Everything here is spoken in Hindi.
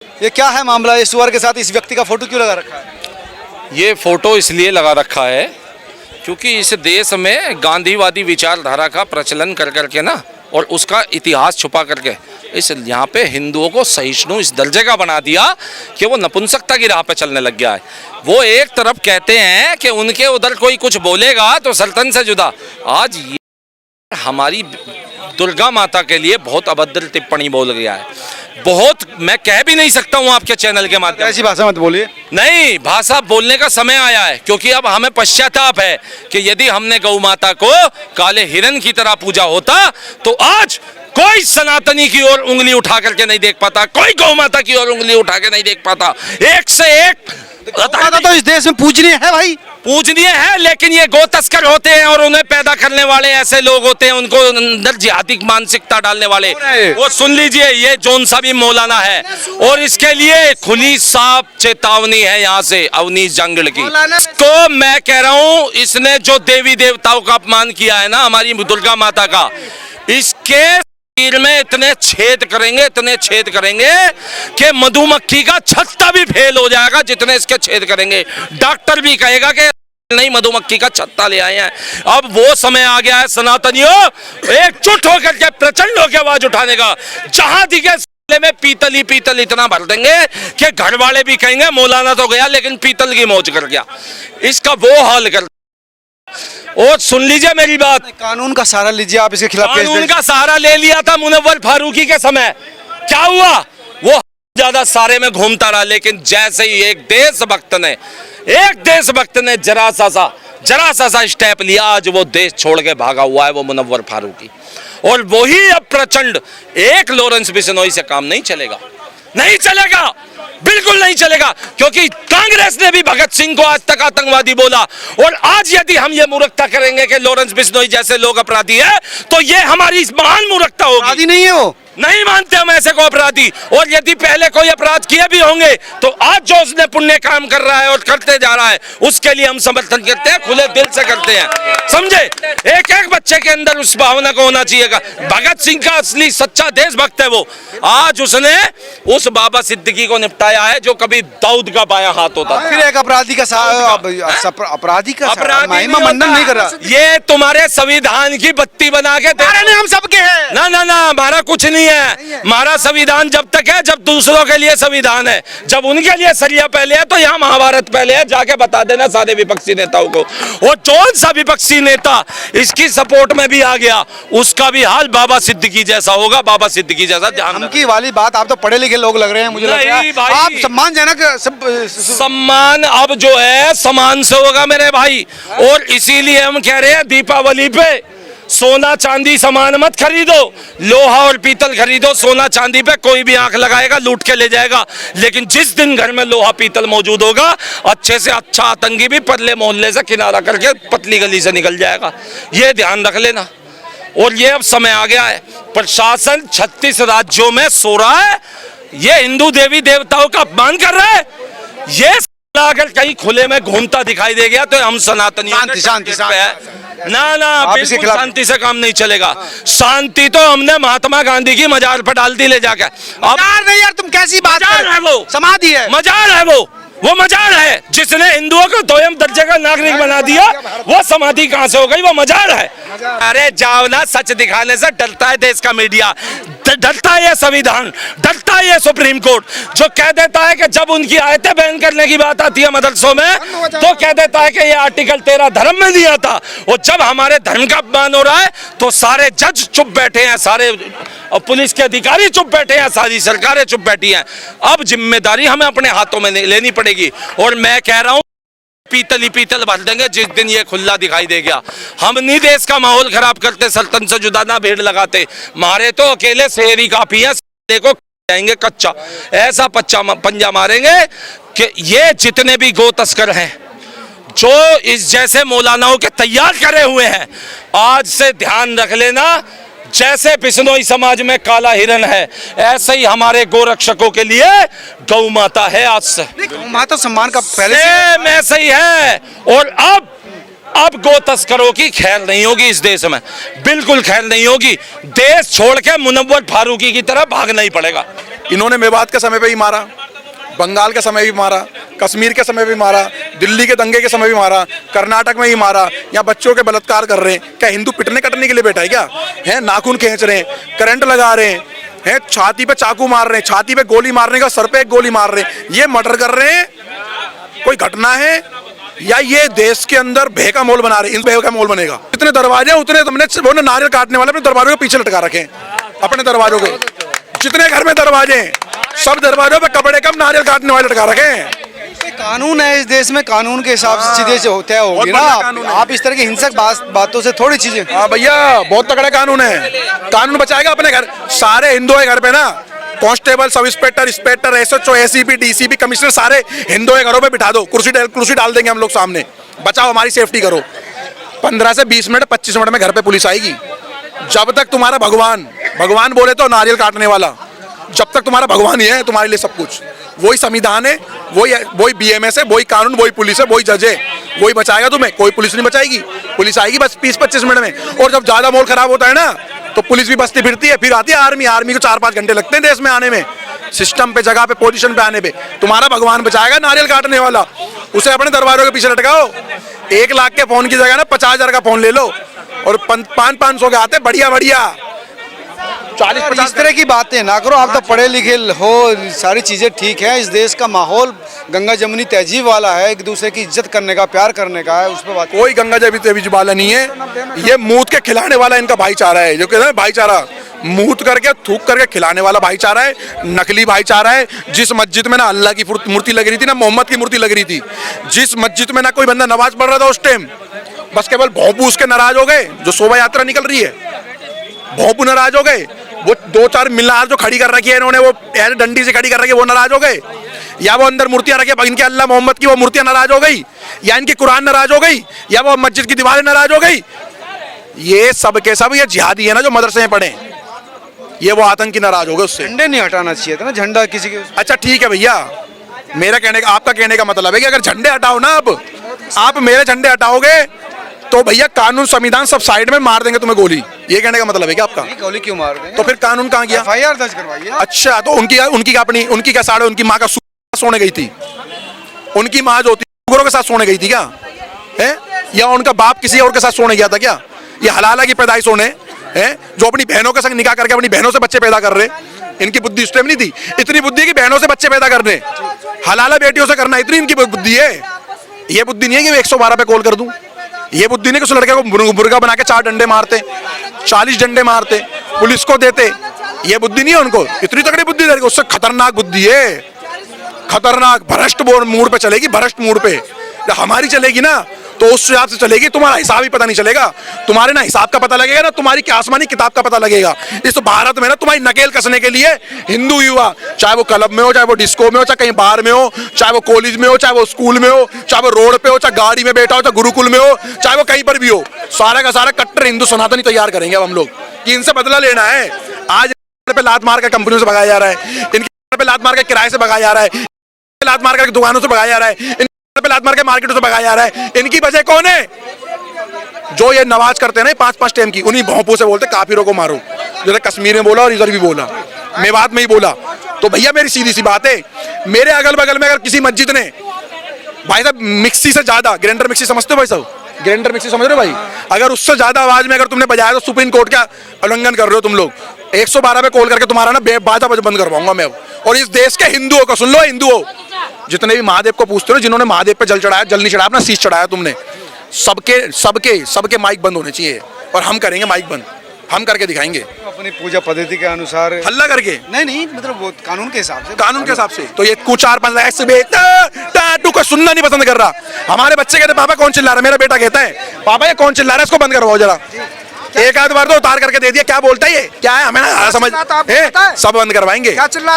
ये क्या है मामला? इस सुअर के साथ इस व्यक्ति का फोटो क्यों लगा रखा है? ये फोटो इसलिए लगा रखा है क्योंकि इस देश में गांधीवादी विचारधारा का प्रचलन कर करके ना, और उसका इतिहास छुपा करके इस यहाँ पे हिंदुओं को सहिष्णु इस दर्जे का बना दिया कि वो नपुंसकता की राह पे चलने लग गया है। वो एक तरफ कहते हैं कि उनके उधर कोई कुछ बोलेगा तो सल्तन से जुदा। आज ये हमारी दुर्गा माता के लिए बहुत अभद्र टिप्पणी बोल गया है। बहुत, मैं कह भी नहीं सकता हूँ आपके चैनल के माध्यम से। ऐसी भाषा मत बोलिए। नहीं, भाषा बोलने का समय आया है क्योंकि अब हमें पश्चाताप है कि यदि हमने गौ माता को काले हिरन की तरह पूजा होता तो आज कोई सनातनी की ओर उंगली उठा करके नहीं देख पाता, कोई गौ माता की ओर उंगली उठा के नहीं देख पाता। एक से एक माता तो इस देश में पूजनीय है भाई, पूजनीय है, लेकिन ये गो तस्कर होते हैं और उन्हें पैदा करने वाले ऐसे लोग होते हैं, उनको अंदर जिहादी मानसिकता डालने वाले। वो सुन लीजिए, ये जौन सा भी मौलाना है और इसके लिए खुली साफ चेतावनी है यहाँ से अवनीश जंगड़ की। तो मैं कह रहा हूँ, इसने जो देवी देवताओं का अपमान किया है ना हमारी दुर्गा माता का, इसके में इतने छेद करेंगे कि मधुमक्खी का छत्ता भी फेल हो जाएगा जितने इसके छेद करेंगे। डॉक्टर भी कहेगा कि नहीं, मधुमक्खी का छत्ता ले आए हैं। अब वो समय आ गया है सनातनियों एकजुट होकर के प्रचंड होकर आवाज उठाने का। जहां दिखे में पीतल ही पीतल इतना भर देंगे कि घर वाले भी कहेंगे मौलाना तो गया लेकिन पीतल की मौज कर गया। इसका वो हाल कर। और सुन लीजिए मेरी बात, कानून का सहारा लीजिए आप, इसके खिलाफ कानून का सहारा ले लिया था मुनव्वर फारूकी के समय। क्या हुआ? वो ज्यादा सारे में घूमता रहा, लेकिन जैसे ही एक देशभक्त ने जरा सा स्टेप लिया, आज वो देश छोड़ के भागा हुआ है वो मुनव्वर फारूकी। और वही अब प्रचंड एक लॉरेंस बिश्नोई से काम नहीं चलेगा, बिल्कुल नहीं चलेगा, क्योंकि कांग्रेस ने भी भगत सिंह को आज तक आतंकवादी बोला। और आज यदि हम ये मूर्खता करेंगे कि लॉरेंस बिश्नोई जैसे लोग अपराधी है, तो ये हमारी महान मूर्खता होगी। अपराधी नहीं है वो, नहीं मानते हम ऐसे को अपराधी। और यदि पहले कोई अपराध किए भी होंगे तो आज जो उसने पुण्य काम कर रहा है और करते जा रहा है उसके लिए हम समर्थन करते हैं, खुले दिल से करते हैं, समझे। एक एक बच्चे के अंदर उस भावना को होना चाहिएगा। भगत सिंह का असली सच्चा देशभक्त है वो। आज उसने उस बाबा सिद्दीकी को निपटाया है जो कभी दाऊद का बायां हाथ होता था। फिर एक अपराधी का महिमा मंडन नहीं कर रहा। ये तुम्हारे संविधान की बत्ती बना के हम सबके हैं। ना, हमारा कुछ नहीं है। हमारा संविधान जब तक है जब दूसरों के लिए संविधान है, जब उनके लिए सरिया पहले है तो यहाँ महाभारत पहले है। जाके बता देना सारे विपक्षी नेताओं को। और कौन सा विपक्षी नेता इसकी सपोर्ट में भी आ गया उसका भी हाल बाबा सिद्दीकी जैसा होगा, बाबा सिद्दीकी जैसा। ध्यान की वाली बात, आप तो पढ़े लिखे लोग लग रहे हैं मुझे लग रहा है। आप सम्मानजनक सम्मान अब जो है समान से होगा मेरे भाई। और इसीलिए हम कह रहे हैं दीपावली पे सोना चांदी सामान मत खरीदो, लोहा और पीतल खरीदो। सोना चांदी पे कोई भी आंख लगाएगा लूट के ले जाएगा, लेकिन जिस दिन घर में लोहा पीतल मौजूद होगा अच्छे से अच्छा आतंकी भी पतले मोहल्ले से किनारा करके पतली गली से निकल जाएगा। ये ध्यान रख लेना। और ये अब समय आ गया है, प्रशासन 36 राज्यों में सो रहा है, ये हिंदू देवी देवताओं का अपमान कर रहा है। ये अगर कहीं खुले में घूमता दिखाई दे गया तो हम सनातनी शांति ना बिल्कुल शांति से काम नहीं चलेगा। शांति तो हमने महात्मा गांधी की मजार पर डाल दी ले जाकर। मजार नहीं यार, तुम कैसी बात कर रहे हो? समाधि है, मजार है वो मजार है। जिसने हिंदुओं को दोयम दर्जे का नागरिक बना दिया वो समाधि कहां से हो गई? वो मजार है। अरे जाओ ना, सच दिखाने से डरता है देश का मीडिया, डरता है ये संविधान, डरता है ये सुप्रीम कोर्ट जो कह देता है कि जब उनकी आयतें बैन करने की बात आती है मदरसों में तो कह देता है कि ये आर्टिकल 13 धर्म में दिया था। और जब हमारे धर्म का अपमान हो रहा है तो सारे जज चुप बैठे हैं, सारे पुलिस के अधिकारी चुप बैठे हैं, सारी सरकारें चुप बैठी हैं। अब जिम्मेदारी हमें अपने हाथों में लेनी पड़ेगी। और मैं कह रहा हूं पीतल ही पीतल भर देंगे जिस दिन ये खुला दिखाई दे गया। हम नहीं देश का माहौल खराब करते, सल्तन से जुदा ना भीड़ लगाते। मारे तो अकेले शेर ही काफी है, देखो जाएंगे कच्चा, ऐसा पंजा मारेंगे कि ये जितने भी गो तस्कर हैं जो इस जैसे मौलानाओं के तैयार करे हुए हैं, आज से ध्यान रख लेना, जैसे बिश्नोई समाज में काला हिरन है ऐसे ही हमारे गोरक्षकों के लिए गौ माता है। आज से गौ माता सम्मान का पहले से ऐसे ही है। और अब गो तस्करों की खैर नहीं होगी इस देश में, बिल्कुल खैर नहीं होगी। देश छोड़ के मुनव्वर फारूकी की तरह भागना ही पड़ेगा। इन्होंने मेवात के समय पे ही मारा, बंगाल के समय भी मारा, कश्मीर के समय भी मारा, दिल्ली के दंगे के समय भी मारा, कर्नाटक में ही मारा। यहाँ बच्चों के बलात्कार कर रहे हैं। क्या हिंदू पिटने कटने के लिए बैठा है क्या? है नाखून खींच रहे हैं, करंट लगा रहे हैं, छाती पे चाकू मार रहे हैं, छाती पे गोली मारने का, सर पे एक गोली मार रहे हैं। ये मर्डर कर रहे हैं। कोई घटना है या ये देश के अंदर भय का मोल बना रहे हैं? इन भय का मोल बनेगा। जितने दरवाजे उतने तुमने वो नारियल काटने वाले अपने दरवाजों के पीछे लटका रखे हैं, अपने दरवाजों के। जितने घर में दरवाजे हैं सब दरवाजों पे कपड़े कम नारियल काटने वाले लटका रखे हैं। कानून है इस देश में, कानून के हिसाब से चीजें से होते होगी ना। आप इस तरह की हिंसक बातों से थोड़ी चीजें। हाँ भैया, बहुत तगड़ा कानून है। कानून बचाएगा अपने घर। सारे हिंदू है घर पे ना, constable, sub inspector, inspector, SHO, ACP, DCP, commissioner, सारे हिंदू है घरों पे बिठा दो। कुर्सी डाल देंगे हम लोग सामने। बचाओ, हमारी सेफ्टी करो। 15 से 20 मिनट 25 मिनट में घर पे पुलिस आएगी। जब तक तुम्हारा भगवान बोले तो नारियल काटने वाला, जब तक तुम्हारा भगवान ही है तुम्हारे लिए सब कुछ। वही संविधान है, वही बीएमएस है, वही कानून, वही पुलिस है, वही जज है, वही बचाएगा तुम्हें। कोई पुलिस नहीं बचाएगी। पुलिस आएगी बस 20-25 मिनट में। और जब ज्यादा माहौल खराब होता है ना तो पुलिस भी बस्ती फिरती है। फिर आती है आर्मी को 4-5 घंटे लगते हैं देश में आने में, सिस्टम पे, जगह पे, पोजीशन पे आने पे। तुम्हारा भगवान बचाएगा नारियल काटने वाला। उसे अपने दरबारों के पीछे लटकाओ। 1 लाख के फोन की जगह ना 50,000 का फोन ले लो और 500 के आते बढ़िया 40-50। इस तरह की बातें ना करो। आप तो पढ़े लिखे हो, सारी चीजें ठीक है। इस देश का माहौल गंगा जमुनी तहजीब वाला है, एक दूसरे की इज्जत करने का, प्यार करने का है। उस पर बात कोई गंगा जमुनी तहजीब वाला नहीं है। ये मूत के खिलाने वाला इनका भाईचारा है। जो कहते हैं भाईचारा, मूत करके थूक करके खिलाने वाला भाईचारा है, नकली भाईचारा है। जिस मस्जिद में ना अल्लाह की मूर्ति लग रही थी, ना मोहम्मद की मूर्ति लग रही थी, जिस मस्जिद में ना कोई बंदा नमाज पढ़ रहा था उस टाइम, बस केवल भोंपू उसके नाराज हो गए। जो शोभा यात्रा निकल रही है, भोंपू नाराज हो गए। वो 2-4 मीनार जो खड़ी कर रखी है इन्होंने, वो डंडी से खड़ी कर रखी है, वो नाराज हो गए। या वो अंदर मूर्तियां रखी है इनके अल्लाह मोहम्मद की, वो मूर्तियां नाराज हो गई। या इनकी कुरान नाराज हो गई, या वो मस्जिद की दीवारें नाराज हो गई। ये सब के सब ये जिहादी है ना जो मदरसे में पढ़े, ये वो आतंकी नाराज हो गए उससे। झंडे नहीं हटाना चाहिए था ना, झंडा किसी के। अच्छा ठीक है भैया, मेरा कहने का, आपका कहने का मतलब है कि अगर झंडे हटाओ ना, आप मेरे झंडे हटाओगे तो भैया कानून, संविधान सब साइड में मार देंगे तुम्हें गोली। ये कहने का मतलब है क्या आपका? गोली क्यों मार देंगे? तो फिर कानून कहाँ गया? एफआईआर दर्ज करवाइए। अच्छा, तो उनकी क्या साढ़े, उनकी माँ का सोने गई थी? उनकी माँ जो थी के साथ सोने गई थी क्या है? या उनका बाप किसी और के साथ सोने गया था क्या? ये हलाला की पैदाइश होने हैं जो अपनी बहनों के संग निकाह करके अपनी बहनों से बच्चे पैदा कर रहे। इनकी बुद्धि उस टाइम नहीं थी। इतनी बुद्धि कि बहनों से बच्चे पैदा करने, हलाला बेटियों से करना, इतनी इनकी बुद्धि है। ये बुद्धि नहीं है कि मैं 112 पे कॉल कर दूं। ये बुद्धि नहीं कि उस लड़के को मुर्गा बना के 4 डंडे मारते, 40 डंडे मारते, पुलिस को देते। ये बुद्धि नहीं है उनको। इतनी तगड़ी बुद्धि है, उससे खतरनाक बुद्धि है, खतरनाक भ्रष्ट मूड पे चलेगी, भ्रष्ट मूड पे। हमारी चलेगी ना तो उस हिसाब से चलेगी। तुम्हारा हिसाब ही पता नहीं चलेगा। तुम्हारे ना हिसाब का पता लगेगा ना तुम्हारी क्या आसमानी किताब का पता लगेगा। इस भारत में ना तुम्हारी नकेल कसने के लिए हिंदू युवा, चाहे वो क्लब में हो, चाहे वो डिस्को में हो, चाहे कहीं बाहर में हो, चाहे वो कॉलेज में हो, चाहे वो स्कूल में हो, चाहे वो रोड पे हो, चाहे गाड़ी में बैठा हो, चाहे गुरुकुल में हो, चाहे वो कहीं पर भी हो, सारा का सारा कट्टर हिंदू सनातनी तैयार करेंगे अब हम लोग कि इनसे बदला लेना है। आज पे लात मार कर कंपनियों से भगाया जा रहा है, इनके पे लात मार के किराए से भगाया जा रहा है, लात मार कर दुकानों से भगाया जा रहा है, पे लात मार के मार्केटों से भगाया जा रहा है। इनकी वजह कौन है? जो ये नमाज करते हैं ना 5-5 टाइम की, उन्हीं भोंपू से बोलते काफिरों को मारो। जैसे कश्मीर में बोला और इधर भी बोला, मेवात में ही बोला। तो भैया मेरी सीधी सी बात है, मेरे अगल बगल में अगर किसी मस्जिद ने, भाई साहब मिक्सी से ज्यादा, ग्राइंडर मिक्सी समझते हो भाई साहब? ग्राइंडर मिक्सी समझ रहे हो भाई? अगर उससे ज्यादा आवाज में अगर तुमने बजाया तो सुप्रीम कोर्ट का उल्लंघन कर रहे हो तुम लोग। 112 पे कॉल करके तुम्हारा ना बाजा बंद करवाऊंगा मैं। और इस देश के हिंदुओं को सुन लो, हिंदुओं जितने भी महादेव को पूछते हो, जिन्होंने महादेव पे जल चढ़ाया, जल नहीं चढ़ाया, अपना शीश चढ़ाया तुमने, सबके माइक बंद होने चाहिए। और हम करेंगे माइक बंद, हम करके दिखाएंगे अपनी पूजा पद्धति के अनुसार। हल्ला करके नहीं मतलब वो कानून के हिसाब से, कानून के हिसाब से। तो ये कुछ 4-5 ऐसे टाटू को सुनना नहीं पसंद कर रहा। हमारे बच्चे कहते पापा कौन चिल्ला रहा है, मेरा बेटा कहता है पापा ये कौन चिल्ला रहा है, इसको बंद करवाओ जरा। एक आध बार तो उतार करके दे दिया, क्या बोलता है ये, क्या है हमें ना समझ है, सब बंद करवाएंगे।